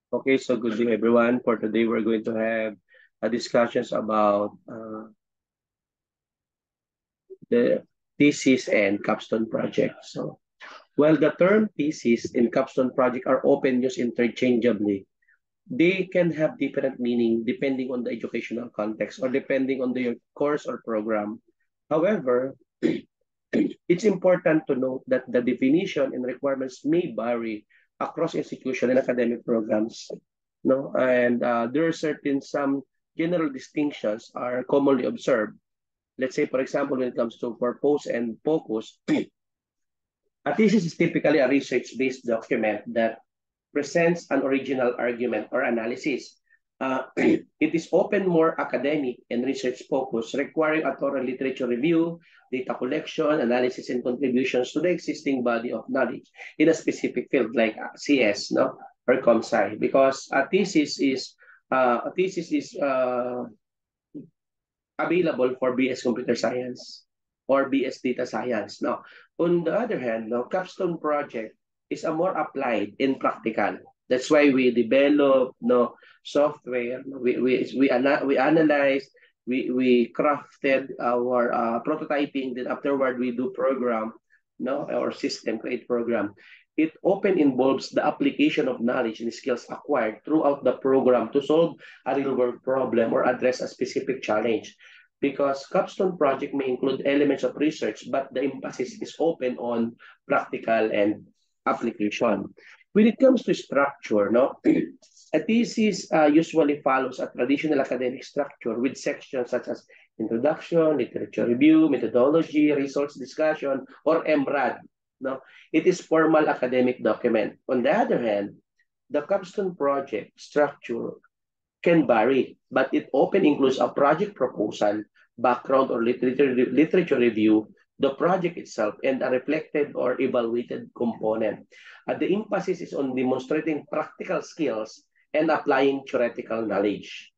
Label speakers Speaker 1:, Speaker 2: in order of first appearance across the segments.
Speaker 1: Okay, so good day everyone. For today, we're going to have discussions about the thesis and capstone project. So, while the term thesis and capstone project are often used interchangeably, they can have different meaning depending on the educational context or depending on the course or program. However, it's important to note that the definition and requirements may vary across institution and academic programs. No, and there are certain some general distinctions are commonly observed. Let's say, for example, when it comes to purpose and focus, a thesis is typically a research-based document that presents an original argument or analysis. It is often more academic and research focused, requiring a thorough literature review, data collection, analysis, and contributions to the existing body of knowledge in a specific field like CS, no, or ComSci. Because a thesis is available for BS Computer Science or BS Data Science. Now, on the other hand, now capstone project is a more applied and practical. That's why we develop software. We analyze. We crafted our prototyping. Then afterward, we do program, or system create program. It often involves the application of knowledge and skills acquired throughout the program to solve a real world problem or address a specific challenge. Because capstone project may include elements of research, but the emphasis is open on practical and application. When it comes to structure, no, a thesis usually follows a traditional academic structure with sections such as introduction, literature review, methodology, resource discussion, or MRAD. No, it is formal academic document. On the other hand, the capstone project structure can vary, but it often includes a project proposal, background or literature review, the project itself, and a reflected or evaluated component. The emphasis is on demonstrating practical skills and applying theoretical knowledge.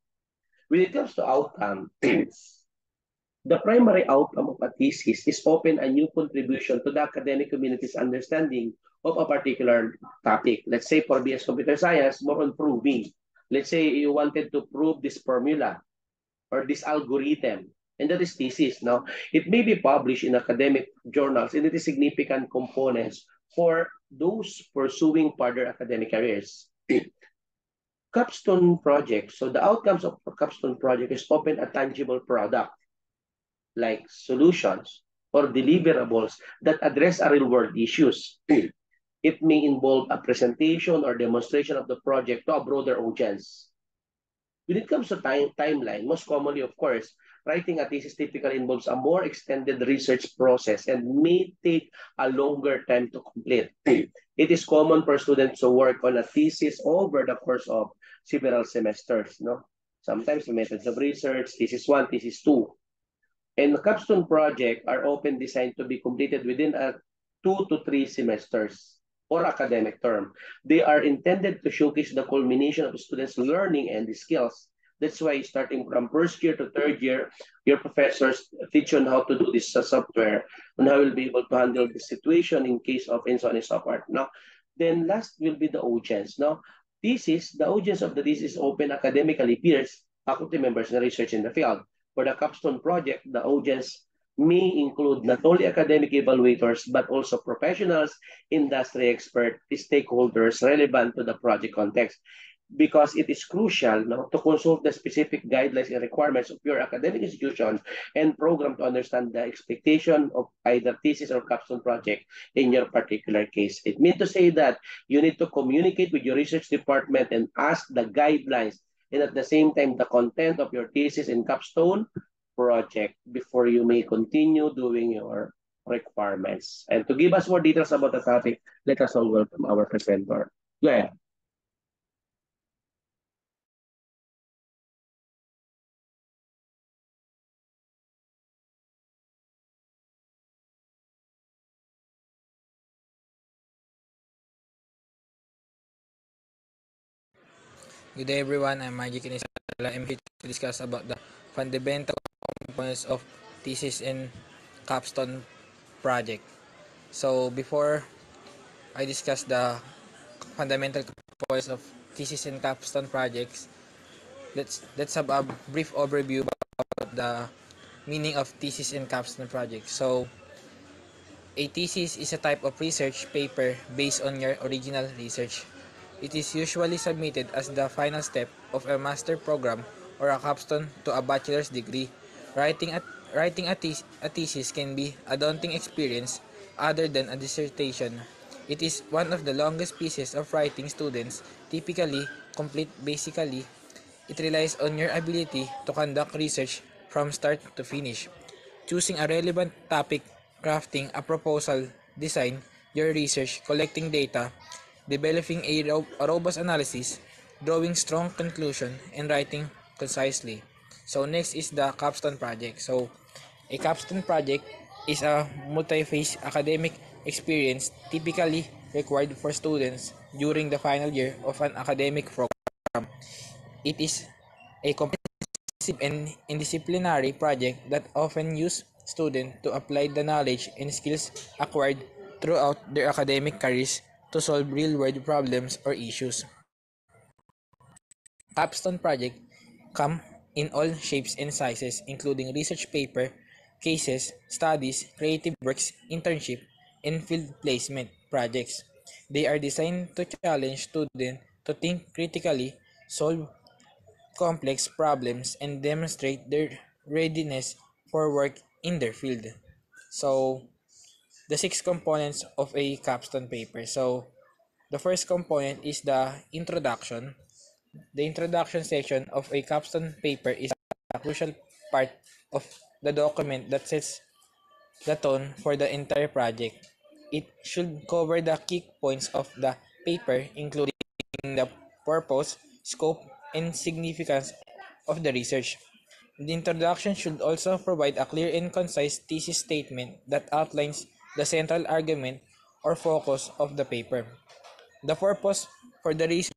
Speaker 1: When it comes to outcome, the primary outcome of a thesis is often a new contribution to the academic community's understanding of a particular topic. Let's say for BS Computer Science, more on proving. Let's say you wanted to prove this formula or this algorithm, and that is thesis. Now, it may be published in academic journals, and it is significant components for those pursuing further academic careers. Capstone project. So the outcomes of a capstone project is often a tangible product like solutions or deliverables that address a real-world issues. It may involve a presentation or demonstration of the project to a broader audience. When it comes to timeline, most commonly, of course, writing a thesis typically involves a more extended research process and may take a longer time to complete. It is common for students to work on a thesis over the course of several semesters. No, sometimes the methods of research, thesis one, thesis two, and the capstone project are often designed to be completed within a 2 to 3 semesters or academic term. They are intended to showcase the culmination of students' learning and the skills. That's why starting from first year to third year, your professors teach you on how to do this software and how you'll be able to handle the situation in case of and so on and so forth. Now, then last will be the audience. Now, the audience of the thesis is open academically peers, faculty members, and research in the field. For the capstone project, the audience may include not only academic evaluators, but also professionals, industry experts, stakeholders relevant to the project context. Because it is crucial to consult the specific guidelines and requirements of your academic institution and program to understand the expectation of either thesis or capstone project in your particular case. It means to say that you need to communicate with your research department and ask the guidelines and at the same time the content of your thesis and capstone project before you may continue doing your requirements. And to give us more details about the topic, let us all welcome our presenter. Go ahead.
Speaker 2: Good day everyone, I'm Magic Inisala. I'm here to discuss about the fundamental components of thesis and capstone project. So before I discuss the fundamental components of thesis and capstone projects, let's have a brief overview about the meaning of thesis and capstone projects. So, a thesis is a type of research paper based on your original research. It is usually submitted as the final step of a master program or a capstone to a bachelor's degree. Writing a thesis can be a daunting experience other than a dissertation. It is one of the longest pieces of writing students typically complete. Basically, it relies on your ability to conduct research from start to finish. Choosing a relevant topic, crafting a proposal, design your research, collecting data, developing a robust analysis, drawing strong conclusion, and writing concisely. So next is the capstone project. So a capstone project is a multi-phase academic experience typically required for students during the final year of an academic program. It is a comprehensive and interdisciplinary project that often use students to apply the knowledge and skills acquired throughout their academic careers to solve real-world problems or issues. Capstone projects come in all shapes and sizes, including research paper, cases, studies, creative works, internship, and field placement projects. They are designed to challenge students to think critically, solve complex problems, and demonstrate their readiness for work in their field. So, the six components of a capstone paper. So, the first component is the introduction. The introduction section of a capstone paper is a crucial part of the document that sets the tone for the entire project. It should cover the key points of the paper, including the purpose, scope, and significance of the research. The introduction should also provide a clear and concise thesis statement that outlines the central argument or focus of the paper. The purpose for the research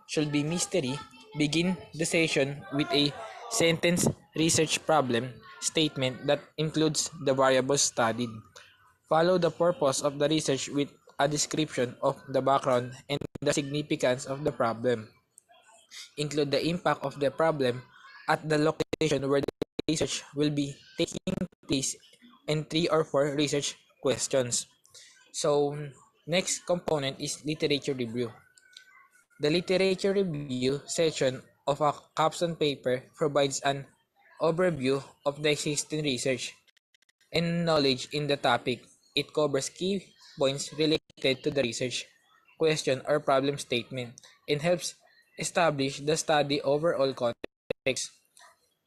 Speaker 2: should be mystery. Begin the session with a sentence research problem statement that includes the variables studied. Follow the purpose of the research with a description of the background and the significance of the problem. Include the impact of the problem at the location where the research will be taking place and 3 or 4 research questions. So, next component is literature review. The literature review section of a capstone paper provides an overview of the existing research and knowledge in the topic. It covers key points related to the research, question, or problem statement and helps establish the study overall context.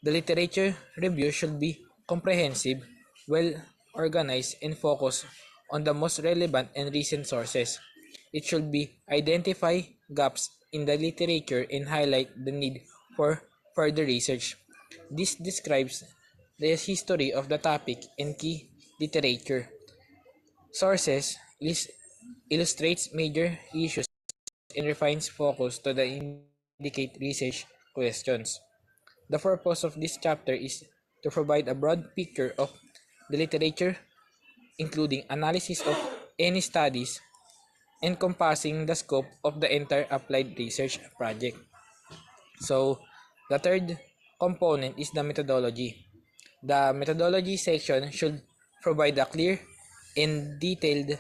Speaker 2: The literature review should be comprehensive, well organized, and focus on the most relevant and recent sources. It should be identify gaps in the literature and highlight the need for further research. This describes the history of the topic and key literature. Sources illustrates major issues and refines focus to the indicate research questions. The purpose of this chapter is to provide a broad picture of the literature, including analysis of any studies encompassing the scope of the entire applied research project. So, the third component is the methodology. The methodology section should provide a clear and detailed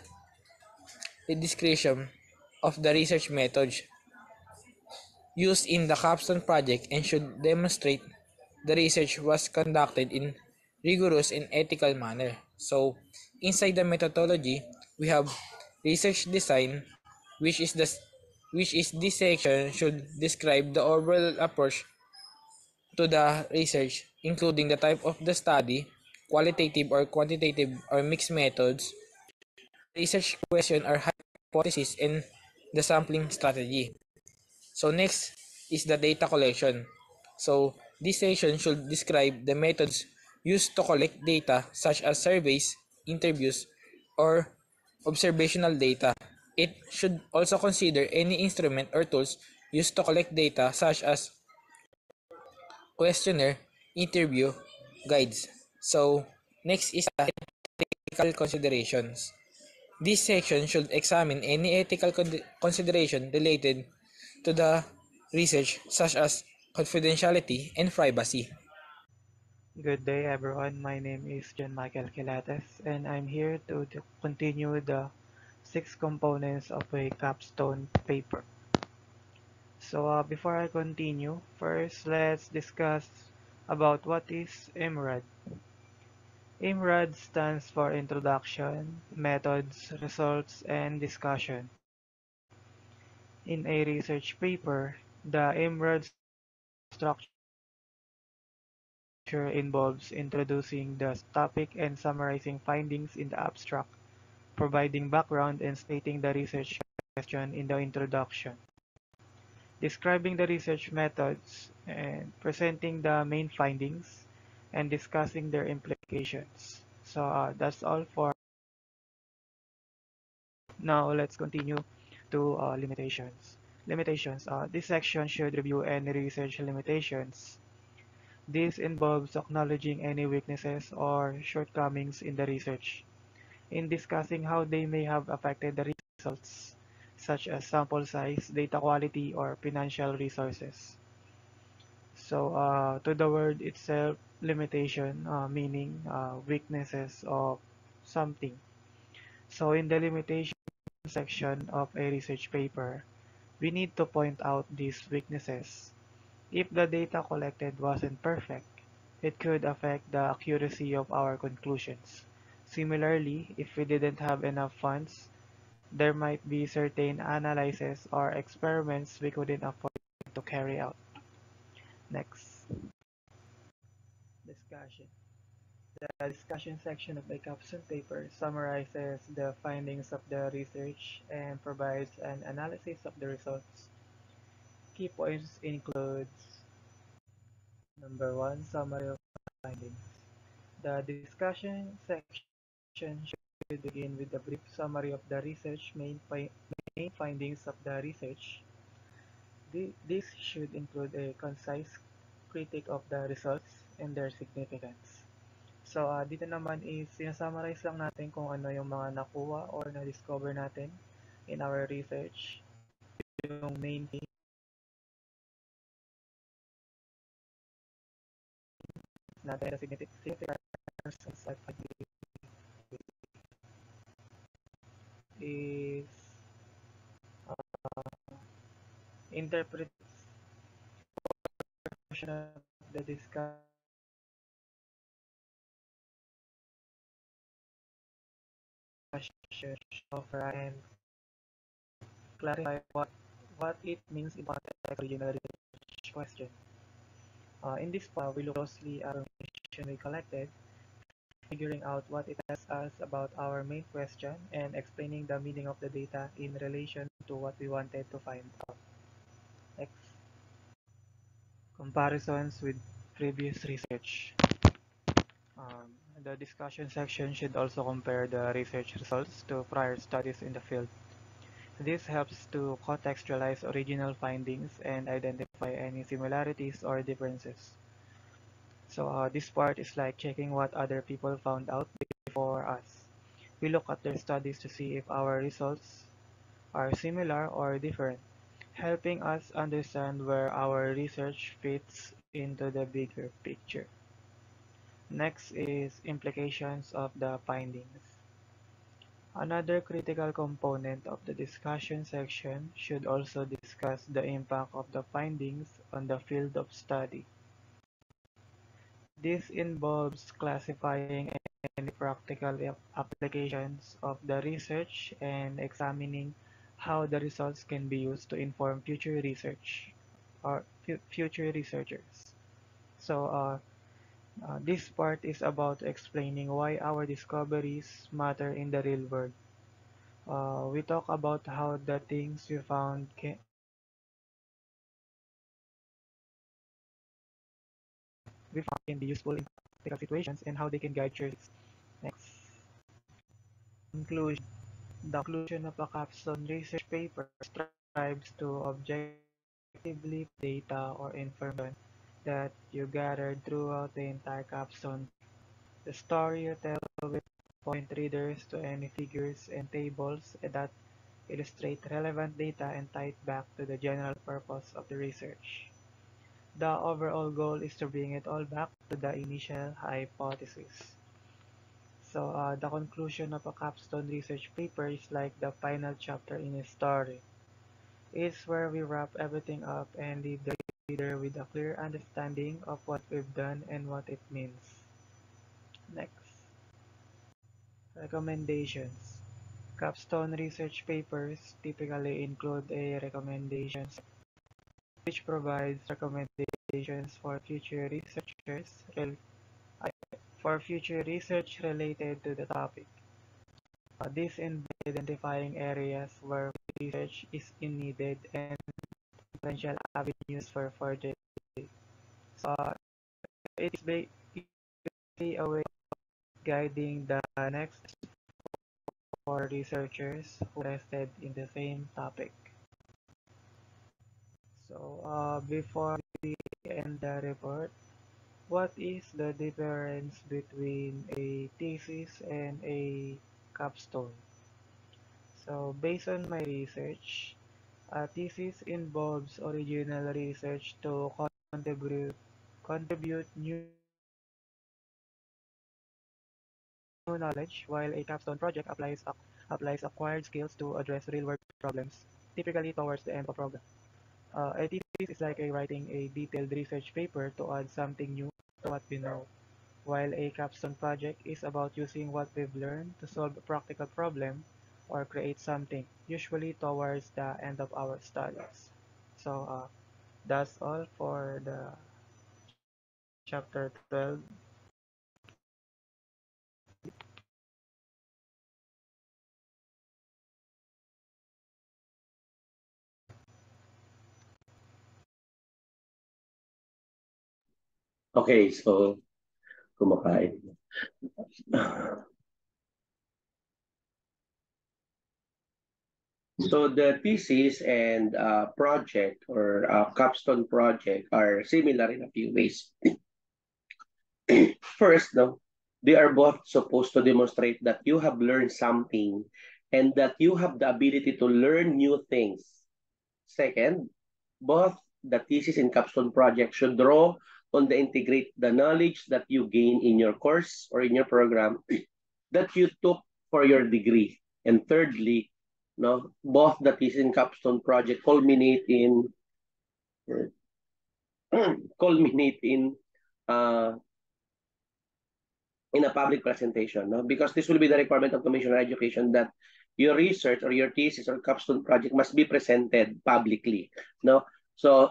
Speaker 2: description of the research methods used in the capstone project and should demonstrate the research was conducted in rigorous and ethical manner. So, inside the methodology, we have research design, which is this section should describe the overall approach to the research, including the type of the study, qualitative or quantitative or mixed methods, research question or hypothesis, and the sampling strategy. So next is the data collection. So this section should describe the methods used to collect data such as surveys, interviews, or observational data. It should also consider any instrument or tools used to collect data such as questionnaire, interview, guides. So next is the ethical considerations. This section should examine any ethical consideration related to the research, such as confidentiality and privacy.
Speaker 3: Good day, everyone. My name is John Michael Quilates, and I'm here to continue the 6 components of a capstone paper. So, before I continue, first let's discuss about what is IMRAD. IMRAD stands for Introduction, Methods, Results, and Discussion. In a research paper, the IMRAD structure involves introducing the topic and summarizing findings in the abstract, providing background and stating the research question in the introduction, describing the research methods, and presenting the main findings, and discussing their implications. That's all for now. Let's continue to limitations. This section should review any research limitations. This involves acknowledging any weaknesses or shortcomings in the research, in discussing how they may have affected the results, such as sample size, data quality, or financial resources. So, to the word itself, limitation, meaning weaknesses of something. So, in the limitation section of a research paper, we need to point out these weaknesses. If the data collected wasn't perfect, it could affect the accuracy of our conclusions. Similarly, if we didn't have enough funds, there might be certain analyses or experiments we couldn't afford to carry out. Next, discussion. The discussion section of the capstone paper summarizes the findings of the research and provides an analysis of the results. Key points includes number 1, summary of findings. The discussion section should begin with a brief summary of the research main findings of the research. This should include a concise critique of the results and their significance. So, dito naman is sinasummarize lang natin kung ano yung mga nakuha or na-discover natin in our research, yung main thing natin, the significance is interpretation of the discussion offer and clarify what it means in context of the original research question. In this part, we look closely at information we collected, figuring out what it tells us about our main question, and explaining the meaning of the data in relation to what we wanted to find out. Next, comparisons with previous research. Um, the discussion section should also compare the research results to prior studies in the field. This helps to contextualize original findings and identify any similarities or differences. So this part is like checking what other people found out before us. We look at their studies to see if our results are similar or different, helping us understand where our research fits into the bigger picture. Next is implications of the findings. Another critical component of the discussion section should also discuss the impact of the findings on the field of study. This involves classifying any practical applications of the research and examining how the results can be used to inform future research or future researchers. So, this part is about explaining why our discoveries matter in the real world. We talk about how the things we found can be useful in practical situations and how they can guide choices. Next, conclusion. The conclusion of a capstone research paper strives to objectively data or information that you gathered throughout the entire capstone. The story you tell will point readers to any figures and tables that illustrate relevant data, and tie it back to the general purpose of the research. The overall goal is to bring it all back to the initial hypothesis. So the conclusion of a capstone research paper is like the final chapter in a story. It's where we wrap everything up and leave the reader with a clear understanding of what we've done and what it means. Next, recommendations. Capstone research papers typically include a recommendations which provides recommendations for future research related to the topic. This involves identifying areas where research is needed and potential avenues for further. So it is basically a way of guiding the next for researchers who are interested in the same topic. So before we end the report, what is the difference between a thesis and a capstone? So based on my research, a thesis involves original research to contribute new knowledge, while a capstone project applies acquired skills to address real-world problems, typically towards the end of the program. A thesis is like writing a detailed research paper to add something new to what we know, while a capstone project is about using what we've learned to solve a practical problem or create something, usually towards the end of our studies. So that's all for the chapter 12.
Speaker 1: Okay, so kumakain. So the thesis and project or capstone project are similar in a few ways. First, no, they are both supposed to demonstrate that you have learned something and that you have the ability to learn new things. Second, both the thesis and capstone project should draw on the integrate the knowledge that you gain in your course or in your program that you took for your degree. And thirdly, no, both the thesis and capstone project culminate uh, in a public presentation, no? Because this will be the requirement of commissioner education that your research or your thesis or capstone project must be presented publicly, no? So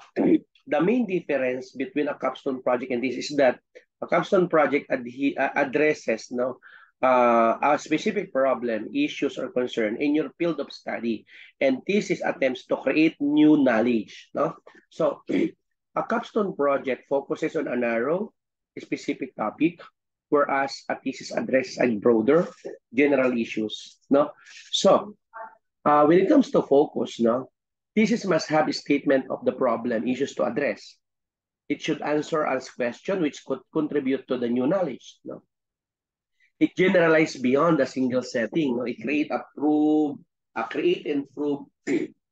Speaker 1: the main difference between a capstone project and this is that a capstone project addresses, no, a specific problem, issues, or concern in your field of study, and thesis attempts to create new knowledge, no? So a capstone project focuses on a narrow, specific topic, whereas a thesis addresses a broader, general issues, no? So when it comes to focus, no, thesis must have a statement of the problem, issues to address. It should answer as question which could contribute to the new knowledge, no? It generalizes beyond a single setting, no? It create and prove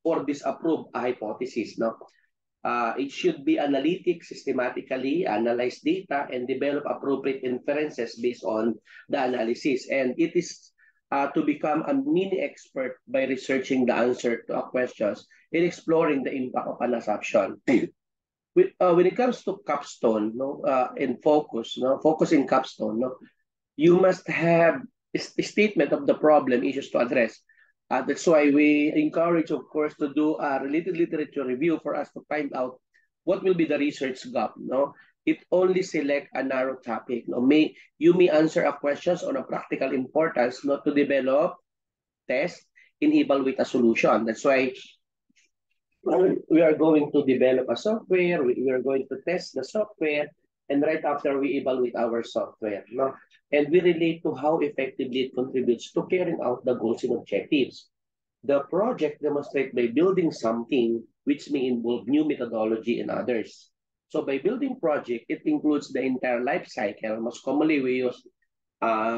Speaker 1: or disapprove a hypothesis, no? It should be analytic, systematically analyze data, and develop appropriate inferences based on the analysis. And it is to become a mini expert by researching the answer to a questions and exploring the impact of an assumption. When it comes to capstone, no, and focus, no, focus in capstone, no, you must have a statement of the problem issues to address. That's why we encourage, of course, to do a related literature review for us to find out what will be the research gap. No, it only select a narrow topic. No, you may answer a questions on a practical importance, not to develop, test, and evaluate a solution. That's why we are going to develop a software. We are going to test the software, and right after we evaluate our software. No, and we relate to how effectively it contributes to carrying out the goals and objectives. The project demonstrates by building something which may involve new methodology and others. So by building project, it includes the entire life cycle. Most commonly we use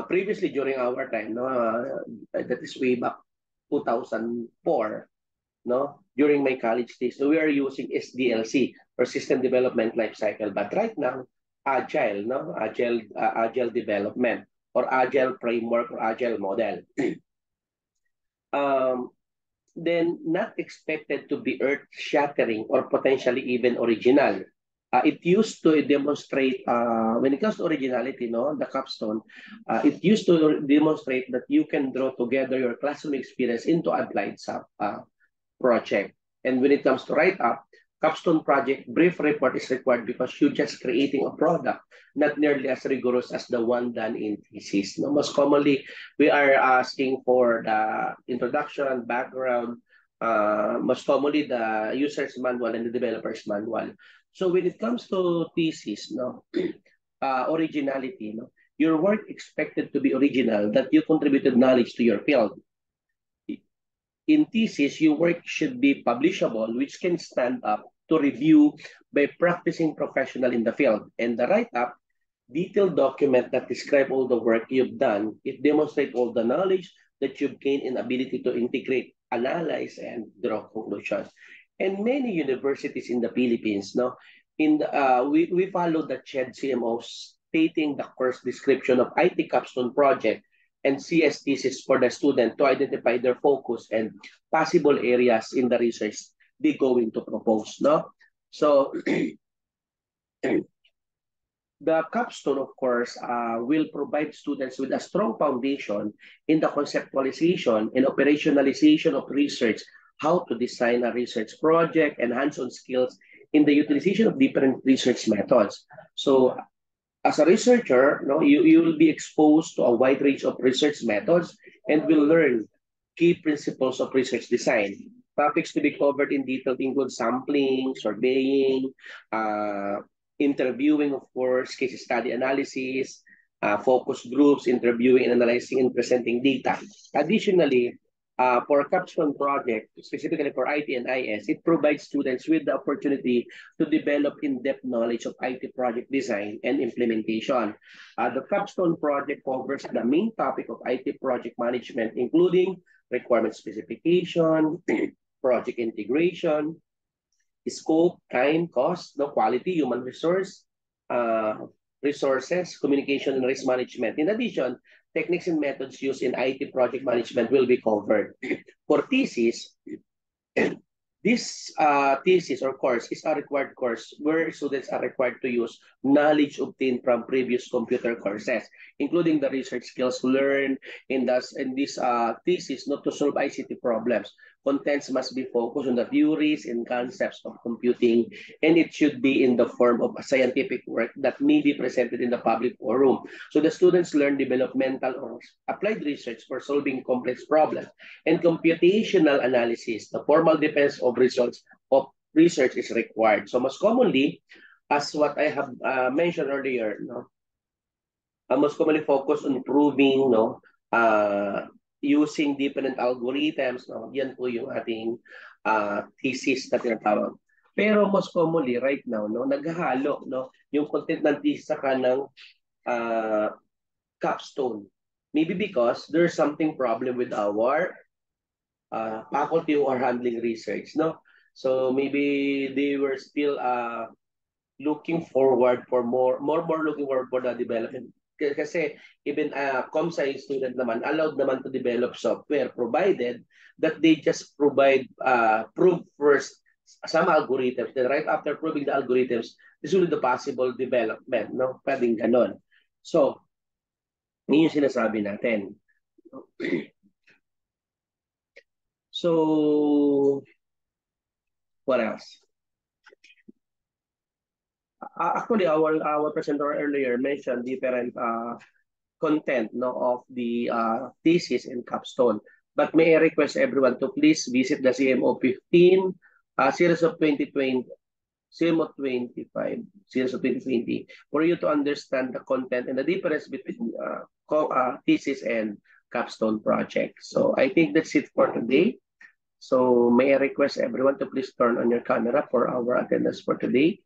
Speaker 1: previously during our time, no, that is way back 2004, no, during my college days. So we are using SDLC, or System Development Life Cycle. But right now, Agile, no, Agile development, or Agile framework, or Agile model. um, then not expected to be earth-shattering or potentially even original. It used to demonstrate, when it comes to originality, no, the capstone, it used to demonstrate that you can draw together your classroom experience into applied project. And when it comes to write-up, capstone project brief report is required because you're just creating a product, not nearly as rigorous as the one done in thesis. No, most commonly, we are asking for the introduction, background, most commonly the user's manual and the developer's manual. So when it comes to thesis, no, originality, no, your work expected to be original, that you contributed knowledge to your field. In thesis, your work should be publishable, which can stand up to review by practicing professional in the field. And the write-up, detailed document that describe all the work you've done. It demonstrates all the knowledge that you've gained and ability to integrate, analyze, and draw conclusions. And many universities in the Philippines, no, we follow the CHED CMO stating the course description of IT capstone project and CS thesis for the student to identify their focus and possible areas in the research they're going to propose, no? So the capstone, of course, will provide students with a strong foundation in the conceptualization and operationalization of research, how to design a research project, and hands-on skills in the utilization of different research methods. So as a researcher, no, you will be exposed to a wide range of research methods and will learn key principles of research design. Topics to be covered in detail include sampling, surveying, interviewing, of course, case study analysis, focus groups, interviewing and analyzing and presenting data. Additionally, for a capstone project, specifically for IT and IS, it provides students with the opportunity to develop in-depth knowledge of IT project design and implementation. The capstone project covers the main topic of IT project management, including requirement specification, project integration, scope, time, cost, no, quality, human resources, communication, and risk management. In addition, techniques and methods used in IT project management will be covered. For thesis, this thesis or course is a required course where students are required to use knowledge obtained from previous computer courses, including the research skills learned in this thesis, not to solve ICT problems. Contents must be focused on the theories and concepts of computing, and it should be in the form of a scientific work that may be presented in the public forum. So the students learn developmental or applied research for solving complex problems and computational analysis. The formal defense of results of research is required. So most commonly, as what I have mentioned earlier, no, most commonly focus on proving, no, using different algorithms, no, yan po yung ating thesis na tinatawag. Pero most commonly right now, no, naghahalo, no, yung content ng thesis saka ng capstone. Maybe because there's something problem with our faculty who are handling research, no? So maybe they were still looking forward for more looking forward for the development. Kasi even com science student naman allowed naman to develop software provided that they just prove first some algorithms. Then right after proving the algorithms, this will be the possible development, no? Pwedeng ganon. So, yun yung sinasabi natin. So, what else? Actually, our presenter earlier mentioned different content, no, of the thesis and capstone. But may I request everyone to please visit the CMO 15 series of 2020, CMO 25 series of 2020 for you to understand the content and the difference between thesis and capstone project. So I think that's it for today. So may I request everyone to please turn on your camera for our attendance for today.